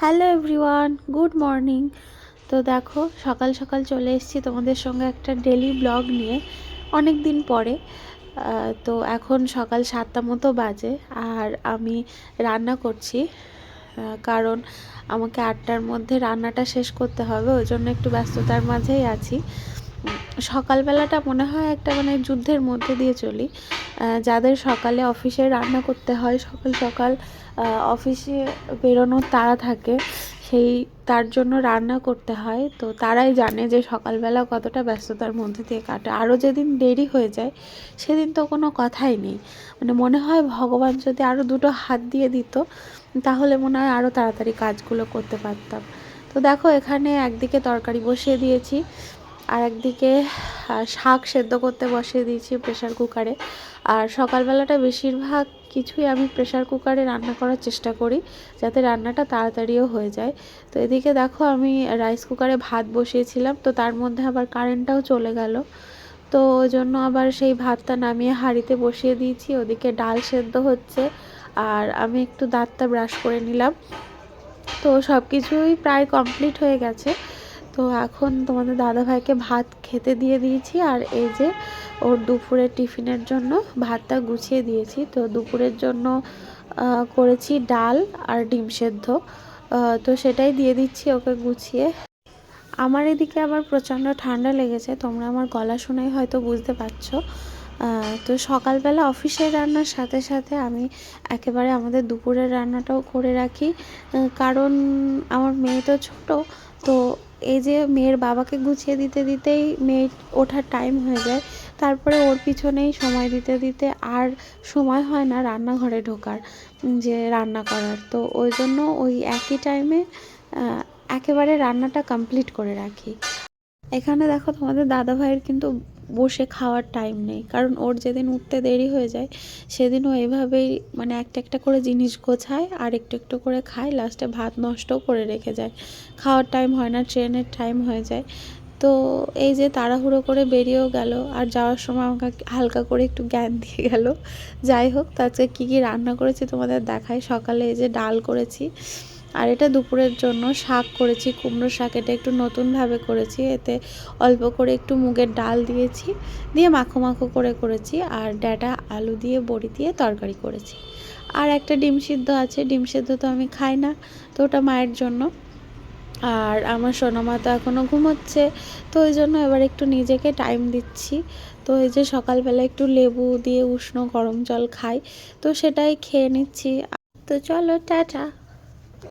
Hello everyone, good morning. তো দেখো সকাল সকাল চলে এসেছি তোমাদের সঙ্গে একটা ডেলি ব্লগ নিয়ে অনেক দিন পরে। তো এখন সকাল 7টা মতো বাজে আর আমি রান্না করছি, কারণ আমাকে 8টার মধ্যে রান্নাটা শেষ করতে হবে, ওই জন্য একটু ব্যস্ততার মাঝেই আছি। সকালবেলাটা মনে হয় একটা যুদ্ধের মধ্যে দিয়ে চলি। যাদের সকালে অফিসে রান্না করতে হয়, সকাল সকাল অফিসে বেরোনোর তাড়া থাকে, তার জন্য রান্না করতে হয়, তো তারাই জানে যে সকালবেলা কতটা ব্যস্ততার মধ্যে দিয়ে কাটে। আরও যেদিন দেরি হয়ে যায় সেদিন তো কোনো কথাই নেই, মনে হয় ভগবান যদি আরও দুটো হাত দিয়ে দিত তাহলে মনে হয় আরও তাড়াতাড়ি কাজগুলো করতে পারতাম। তো দেখো এখানে একদিকে তরকারি বসিয়ে দিয়েছি, আর একদিকে শাক সেদ্ধ করতে বসিয়ে দিয়েছি প্রেশার কুকারে। আর সকালবেলাটা বেশিরভাগ কিছুই আমি প্রেশার কুকারে রান্না করার চেষ্টা করি, যাতে রান্নাটা তাড়াতাড়িও হয়ে যায়। তো এদিকে দেখো আমি রাইস কুকারে ভাত বসিয়েছিলাম, তো তার মধ্যে আবার কারেন্টটাও চলে গেল, তো ওই জন্য আবার সেই ভাতটা নামিয়ে হাঁড়িতে বসিয়ে দিয়েছি। ওদিকে ডাল সেদ্ধ হচ্ছে আর আমি একটু দাঁতটা ব্রাশ করে নিলাম। তো সব কিছুই প্রায় কমপ্লিট হয়ে গেছে। তো এখন তোমাদের দাদাভাইকে ভাত খেতে দিয়ে দিয়েছি, আর এই যে ওর দুপুরের টিফিনের জন্য ভাতটা গুছিয়ে দিয়েছি। তো দুপুরের জন্য করেছি ডাল আর ডিম সেদ্ধ, তো সেটাই দিয়ে দিচ্ছি ওকে গুছিয়ে। আমার এদিকে আবার প্রচণ্ড ঠান্ডা লেগেছে, তোমরা আমার গলা শুনেই হয়তো বুঝতে পারছো। তো সকালবেলা অফিসের রান্নার সাথে সাথে আমি একেবারে আমাদের দুপুরের রান্নাটাও করে রাখি, কারণ আমার মেয়ে তো ছোটো। তো এই যে মেয়ের বাবাকে গুছিয়ে দিতে দিতেই মেয়ে ওঠার টাইম হয়ে যায়, তারপরে ওর পিছনেই সময় দিতে দিতে আর সময় হয় না রান্নাঘরে ঢোকার, যে রান্না করার। তো ওই জন্য ওই একই টাইমে একেবারে রান্নাটা কমপ্লিট করে রাখি। এখানে দেখো তোমাদের দাদাভাইয়ের কিন্তু বসে খাওয়ার টাইম নেই, কারণ ওর যেদিন উঠতে দেরি হয়ে যায় সেদিন ও এভাবেই একটা একটা করে জিনিস গোছায় আর একটু একটু করে খায়, লাস্টে ভাত নষ্টও করে রেখে যায়। খাওয়ার টাইম হয় না, ট্রেনের টাইম হয়ে যায়। তো এই যে তাড়াহুড়ো করে বেরিয়েও গেল, আর যাওয়ার সময় আমাকে হালকা করে একটু জ্ঞান দিয়ে গেল। যাই হোক, তো আজকে কী কী রান্না করেছি তোমাদের দেখাই। সকালে এই যে ডাল করেছি, আর এটা দুপুরের জন্য শাক করেছি, কুমড়ো শাক। এটা একটু নতুনভাবে করেছি, এতে অল্প করে একটু মুগের ডাল দিয়েছি, দিয়ে মাখো মাখো করে করেছি, আর ডাঁটা আলু দিয়ে বড়ি দিয়ে তরকারি করেছি। আর একটা ডিম সিদ্ধ আছে, ডিম সিদ্ধ তো আমি খাই না, তো ওটা মায়ের জন্য। আর আমার সোনামা তো এখনও ঘুমোচ্ছে, তো ওই জন্য এবার একটু নিজেকে টাইম দিচ্ছি। তো এই যে সকালবেলা একটু লেবু দিয়ে উষ্ণ গরম জল খাই, তো সেটাই খেয়ে নিচ্ছি। তো চলো, টাটা।